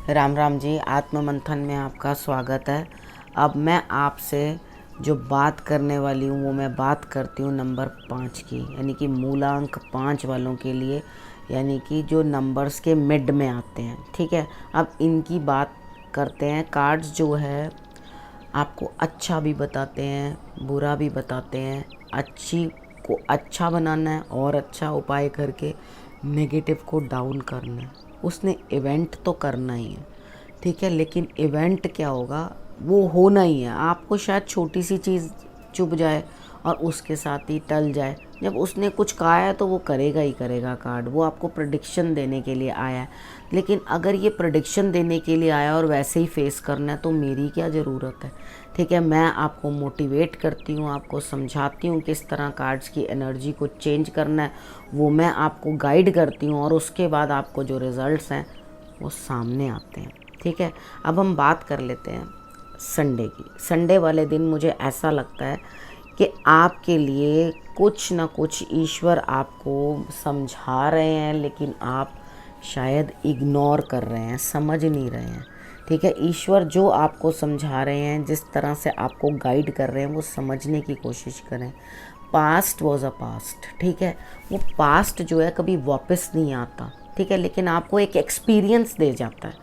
राम राम जी। आत्म मंथन में आपका स्वागत है। अब मैं आपसे जो बात करने वाली हूँ वो मैं बात करती हूँ नंबर 5 की, यानी कि मूलांक 5 वालों के लिए, यानी कि जो नंबर्स के मिड में आते हैं। ठीक है, अब इनकी बात करते हैं। कार्ड्स जो है आपको अच्छा भी बताते हैं, बुरा भी बताते हैं। अच्छी को अच्छा बनाना है और अच्छा उपाय करके नेगेटिव को डाउन करना है। उसने इवेंट तो करना ही है, ठीक है, लेकिन इवेंट क्या होगा वो होना ही है। आपको शायद छोटी सी चीज़ चुभ जाए और उसके साथ ही टल जाए। जब उसने कुछ कहा है तो वो करेगा ही करेगा। कार्ड वो आपको प्रेडिक्शन देने के लिए आया है, लेकिन अगर ये प्रेडिक्शन देने के लिए आया और वैसे ही फेस करना है तो मेरी क्या ज़रूरत है। ठीक है, मैं आपको मोटिवेट करती हूँ, आपको समझाती हूँ किस तरह कार्ड्स की एनर्जी को चेंज करना है, वो मैं आपको गाइड करती हूँ और उसके बाद आपको जो रिज़ल्ट्स हैं वो सामने आते हैं। ठीक है, अब हम बात कर लेते हैं संडे की। संडे वाले दिन मुझे ऐसा लगता है कि आपके लिए कुछ ना कुछ ईश्वर आपको समझा रहे हैं, लेकिन आप शायद इग्नोर कर रहे हैं, समझ नहीं रहे हैं। ठीक है, ईश्वर जो आपको समझा रहे हैं, जिस तरह से आपको गाइड कर रहे हैं, वो समझने की कोशिश करें। पास्ट वॉज अ पास्ट, ठीक है, वो पास्ट जो है कभी वापस नहीं आता। ठीक है, लेकिन आपको एक एक्सपीरियंस दे जाता है।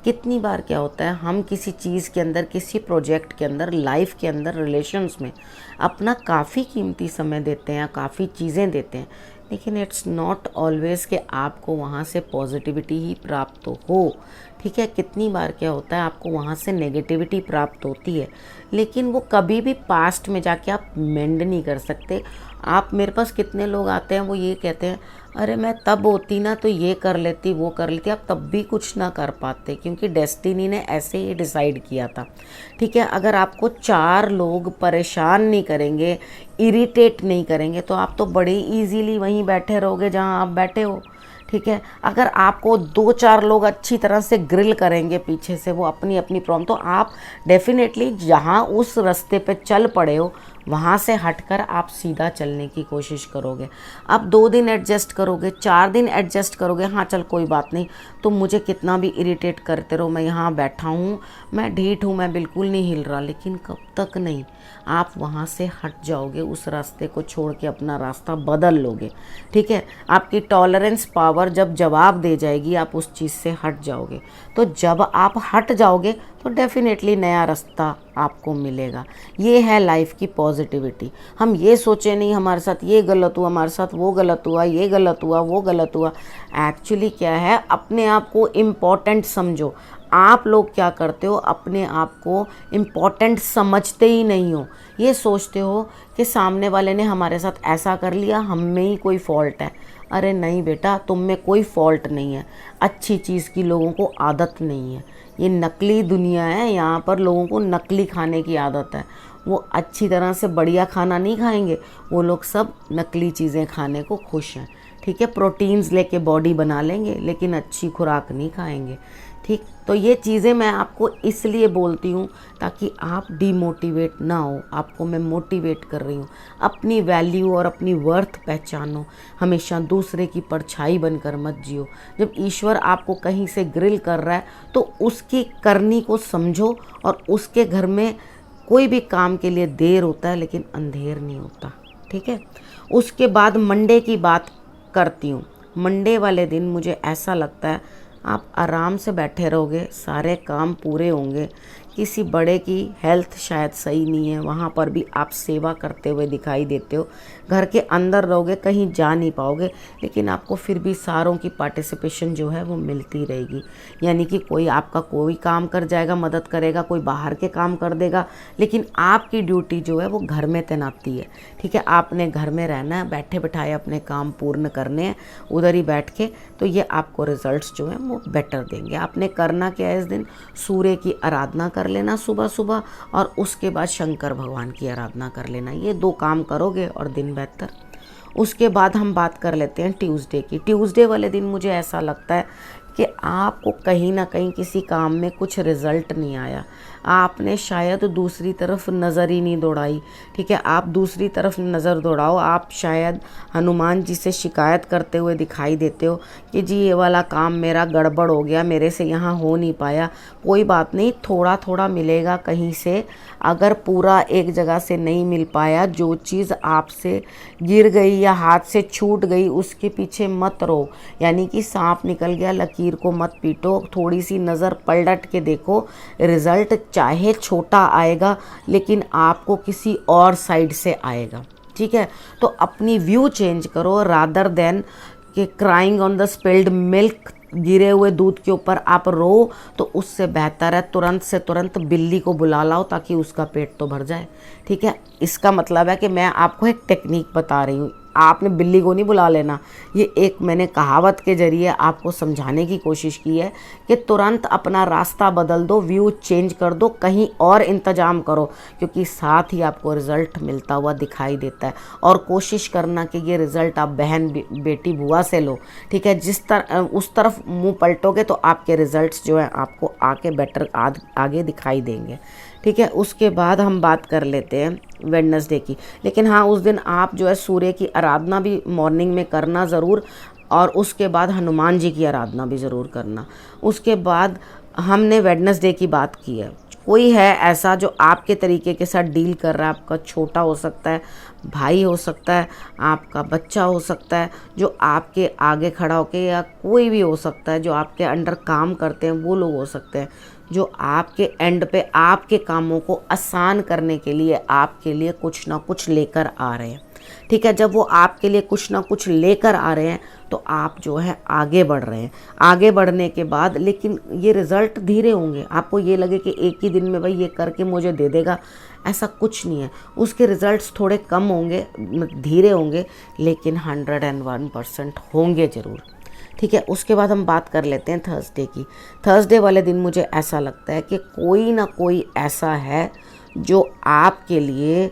कितनी बार क्या होता है, हम किसी चीज़ के अंदर, किसी प्रोजेक्ट के अंदर, लाइफ के अंदर, रिलेशंस में अपना काफ़ी कीमती समय देते हैं, काफ़ी चीज़ें देते हैं, लेकिन इट्स नॉट ऑलवेज़ कि आपको वहाँ से पॉजिटिविटी ही प्राप्त हो। ठीक है, कितनी बार क्या होता है आपको वहाँ से नेगेटिविटी प्राप्त होती है, लेकिन वो कभी भी पास्ट में जाके आप मेंड नहीं कर सकते। आप, मेरे पास कितने लोग आते हैं वो ये कहते हैं, अरे मैं तब होती ना तो ये कर लेती, वो कर लेती। आप तब भी कुछ ना कर पाते, क्योंकि डेस्टिनी ने ऐसे ही डिसाइड किया था। ठीक है, अगर आपको 4 लोग परेशान नहीं करेंगे, इरिटेट नहीं करेंगे, तो आप तो बड़े इजीली वहीं बैठे रहोगे जहां आप बैठे हो। ठीक है, अगर आपको 2-4 लोग अच्छी तरह से ग्रिल करेंगे पीछे से, वो अपनी अपनी प्रॉब्लम, तो आप डेफिनेटली जहाँ उस रास्ते पे चल पड़े हो वहाँ से हटकर आप सीधा चलने की कोशिश करोगे। अब 2 दिन एडजस्ट करोगे, 4 दिन एडजस्ट करोगे, हाँ चल कोई बात नहीं, तुम मुझे कितना भी इरिटेट करते रहो, मैं यहाँ बैठा हूँ, मैं ढीठ हूँ, मैं बिल्कुल नहीं हिल रहा। लेकिन कब तक नहीं, आप वहाँ से हट जाओगे, उस रास्ते को छोड़ के अपना रास्ता बदल लोगे। ठीक है, आपकी टॉलरेंस पावर जब जवाब दे जाएगी, आप उस चीज़ से हट जाओगे। तो जब आप हट जाओगे तो डेफिनेटली नया रास्ता आपको मिलेगा। ये है लाइफ की पॉजिटिविटी। हम ये सोचे नहीं हमारे साथ ये गलत हुआ, हमारे साथ वो गलत हुआ, ये गलत हुआ, वो गलत हुआ। एक्चुअली क्या है, अपने आप को इम्पॉर्टेंट समझो। आप लोग क्या करते हो, अपने आप को इम्पॉर्टेंट समझते ही नहीं हो। ये सोचते हो कि सामने वाले ने हमारे साथ ऐसा कर लिया, हम में ही कोई फॉल्ट है। अरे नहीं बेटा, तुम में कोई फॉल्ट नहीं है। अच्छी चीज़ की लोगों को आदत नहीं है। ये नकली दुनिया है, यहाँ पर लोगों को नकली खाने की आदत है। वो अच्छी तरह से बढ़िया खाना नहीं खाएंगे, वो लोग सब नकली चीज़ें खाने को खुश हैं। ठीक है, प्रोटीन्स लेके बॉडी बना लेंगे, लेकिन अच्छी खुराक नहीं खाएंगे। ठीक, तो ये चीज़ें मैं आपको इसलिए बोलती हूँ ताकि आप डीमोटिवेट ना हो। आपको मैं मोटिवेट कर रही हूँ। अपनी वैल्यू और अपनी वर्थ पहचानो। हमेशा दूसरे की परछाई बनकर मत जियो। जब ईश्वर आपको कहीं से ग्रिल कर रहा है तो उसकी करनी को समझो, और उसके घर में कोई भी काम के लिए देर होता है लेकिन अंधेर नहीं होता। ठीक है, उसके बाद मंडे की बात करती हूँ। मंडे वाले दिन मुझे ऐसा लगता है आप आराम से बैठे रहोगे, सारे काम पूरे होंगे। किसी बड़े की हेल्थ शायद सही नहीं है, वहाँ पर भी आप सेवा करते हुए दिखाई देते हो। घर के अंदर रहोगे, कहीं जा नहीं पाओगे, लेकिन आपको फिर भी सारों की पार्टिसिपेशन जो है वो मिलती रहेगी। यानी कि कोई आपका कोई काम कर जाएगा, मदद करेगा, कोई बाहर के काम कर देगा, लेकिन आपकी ड्यूटी जो है वो घर में तैनाती है। ठीक है, आपने घर में रहना है, बैठे बिठाए अपने काम पूर्ण करने हैं उधर ही बैठ के, तो ये आपको रिजल्ट्स जो हैं वो बेटर देंगे। आपने करना क्या है, इस दिन सूर्य की आराधना कर लेना सुबह सुबह, और उसके बाद शंकर भगवान की आराधना कर लेना। ये 2 काम करोगे और दिन बेहतर। उसके बाद हम बात कर लेते हैं ट्यूसडे की। ट्यूसडे वाले दिन मुझे ऐसा लगता है कि आपको कहीं ना कहीं किसी काम में कुछ रिजल्ट नहीं आया। आपने शायद दूसरी तरफ नज़र ही नहीं दौड़ाई। ठीक है, आप दूसरी तरफ नज़र दौड़ाओ। आप शायद हनुमान जी से शिकायत करते हुए दिखाई देते हो कि जी ये वाला काम मेरा गड़बड़ हो गया, मेरे से यहाँ हो नहीं पाया। कोई बात नहीं, थोड़ा थोड़ा मिलेगा कहीं से। अगर पूरा एक जगह से नहीं मिल पाया, जो चीज़ आपसे गिर गई या हाथ से छूट गई उसके पीछे मत रहो। यानी कि सांप निकल गया लकीर को मत पीटो, थोड़ी सी नज़र पलट के देखो। रिज़ल्ट चाहे छोटा आएगा लेकिन आपको किसी और साइड से आएगा। ठीक है, तो अपनी व्यू चेंज करो। रादर देन कि crying on the spilled milk, गिरे हुए दूध के ऊपर आप रो, तो उससे बेहतर है तुरंत से तुरंत बिल्ली को बुला लाओ ताकि उसका पेट तो भर जाए। ठीक है, इसका मतलब है कि मैं आपको एक टेक्निक बता रही हूँ, आपने बिल्ली को नहीं बुला लेना। ये एक मैंने कहावत के ज़रिए आपको समझाने की कोशिश की है कि तुरंत अपना रास्ता बदल दो, व्यू चेंज कर दो, कहीं और इंतज़ाम करो, क्योंकि साथ ही आपको रिज़ल्ट मिलता हुआ दिखाई देता है। और कोशिश करना कि ये रिज़ल्ट आप बहन बेटी बुआ से लो। ठीक है, जिस तरह उस तरफ मुंह पलटोगे तो आपके रिज़ल्ट्स जो है आपको आके बेटर आगे दिखाई देंगे। ठीक है, उसके बाद हम बात कर लेते हैं वेडनेसडे की। लेकिन हाँ, उस दिन आप जो है सूर्य की आराधना भी मॉर्निंग में करना ज़रूर, और उसके बाद हनुमान जी की आराधना भी ज़रूर करना। उसके बाद हमने वेडनेसडे की बात की है। कोई है ऐसा जो आपके तरीके के साथ डील कर रहा है, आपका छोटा हो सकता है, भाई हो सकता है, आपका बच्चा हो सकता है, जो आपके आगे खड़ा होके, या कोई भी हो सकता है जो आपके अंडर काम करते हैं, वो लोग हो सकते हैं जो आपके एंड पे आपके कामों को आसान करने के लिए आपके लिए कुछ ना कुछ लेकर आ रहे हैं। ठीक है, जब वो आपके लिए कुछ ना कुछ लेकर आ रहे हैं तो आप जो है आगे बढ़ रहे हैं। आगे बढ़ने के बाद लेकिन ये रिज़ल्ट धीरे होंगे। आपको ये लगे कि एक ही दिन में भाई ये करके मुझे दे देगा, ऐसा कुछ नहीं है। उसके रिज़ल्ट्स थोड़े कम होंगे, धीरे होंगे, लेकिन 101% होंगे ज़रूर। ठीक है, उसके बाद हम बात कर लेते हैं थर्सडे की। थर्सडे वाले दिन मुझे ऐसा लगता है कि कोई ना कोई ऐसा है जो आपके लिए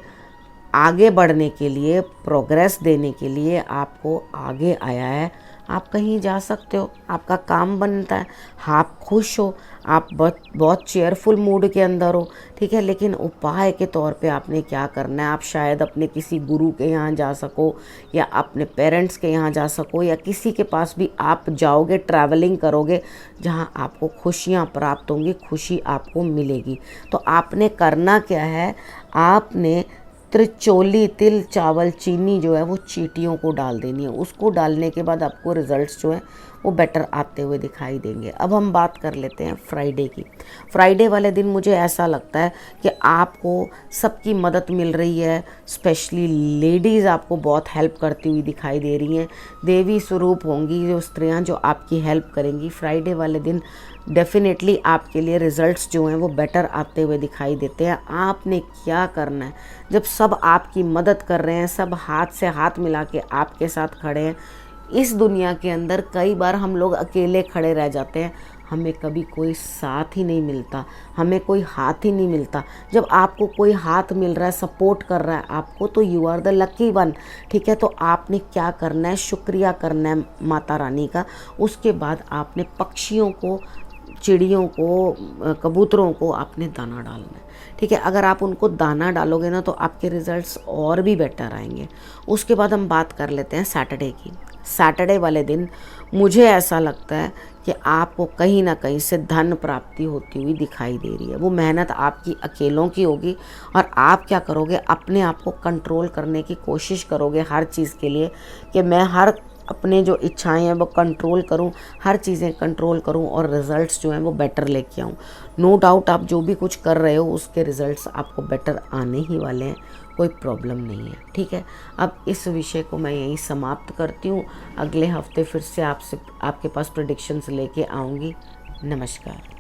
आगे बढ़ने के लिए, प्रोग्रेस देने के लिए आपको आगे आया है। आप कहीं जा सकते हो, आपका काम बनता है, आप खुश हो, आप बहुत चेयरफुल मूड के अंदर हो। ठीक है, लेकिन उपाय के तौर पे आपने क्या करना है, आप शायद अपने किसी गुरु के यहाँ जा सको, या अपने पेरेंट्स के यहाँ जा सको, या किसी के पास भी आप जाओगे, ट्रैवलिंग करोगे जहाँ आपको खुशियाँ प्राप्त होंगी, खुशी आपको मिलेगी। तो आपने करना क्या है, आपने त्रिचोली, तिल, चावल, चीनी जो है वो चींटियों को डाल देनी है। उसको डालने के बाद आपको रिज़ल्ट्स जो है वो बेटर आते हुए दिखाई देंगे। अब हम बात कर लेते हैं फ्राइडे की। फ्राइडे वाले दिन मुझे ऐसा लगता है कि आपको सबकी मदद मिल रही है, स्पेशली लेडीज़ आपको बहुत हेल्प करती हुई दिखाई दे रही हैं। देवी स्वरूप होंगी जो स्त्रियां जो आपकी हेल्प करेंगी। फ्राइडे वाले दिन डेफिनेटली आपके लिए रिज़ल्ट्स जो हैं वो बेटर आते हुए दिखाई देते हैं। आपने क्या करना है, जब सब आपकी मदद कर रहे हैं, सब हाथ से हाथ मिला के आपके साथ खड़े हैं। इस दुनिया के अंदर कई बार हम लोग अकेले खड़े रह जाते हैं, हमें कभी कोई साथ ही नहीं मिलता, हमें कोई हाथ ही नहीं मिलता। जब आपको कोई हाथ मिल रहा है, सपोर्ट कर रहा है आपको, तो you are the lucky one. ठीक है, तो आपने क्या करना है, शुक्रिया करना है माता रानी का। उसके बाद आपने पक्षियों को, चिड़ियों को, कबूतरों को आपने दाना डालना है। ठीक है, अगर आप उनको दाना डालोगे ना तो आपके रिज़ल्ट्स और भी बेटर आएंगे। उसके बाद हम बात कर लेते हैं सैटरडे की। सैटरडे वाले दिन मुझे ऐसा लगता है कि आपको कहीं ना कहीं से धन प्राप्ति होती हुई दिखाई दे रही है। वो मेहनत आपकी अकेलों की होगी, और आप क्या करोगे, अपने आप को कंट्रोल करने की कोशिश करोगे हर चीज़ के लिए, कि मैं हर अपने जो इच्छाएं हैं वो कंट्रोल करूं, हर चीज़ें कंट्रोल करूं, और रिज़ल्ट्स जो हैं वो बेटर लेके आऊं। नो डाउट आप जो भी कुछ कर रहे हो उसके रिज़ल्ट्स आपको बेटर आने ही वाले हैं, कोई प्रॉब्लम नहीं है। ठीक है, अब इस विषय को मैं यहीं समाप्त करती हूँ। अगले हफ्ते फिर से आपके पास प्रेडिक्शंस लेके आऊँगी। नमस्कार।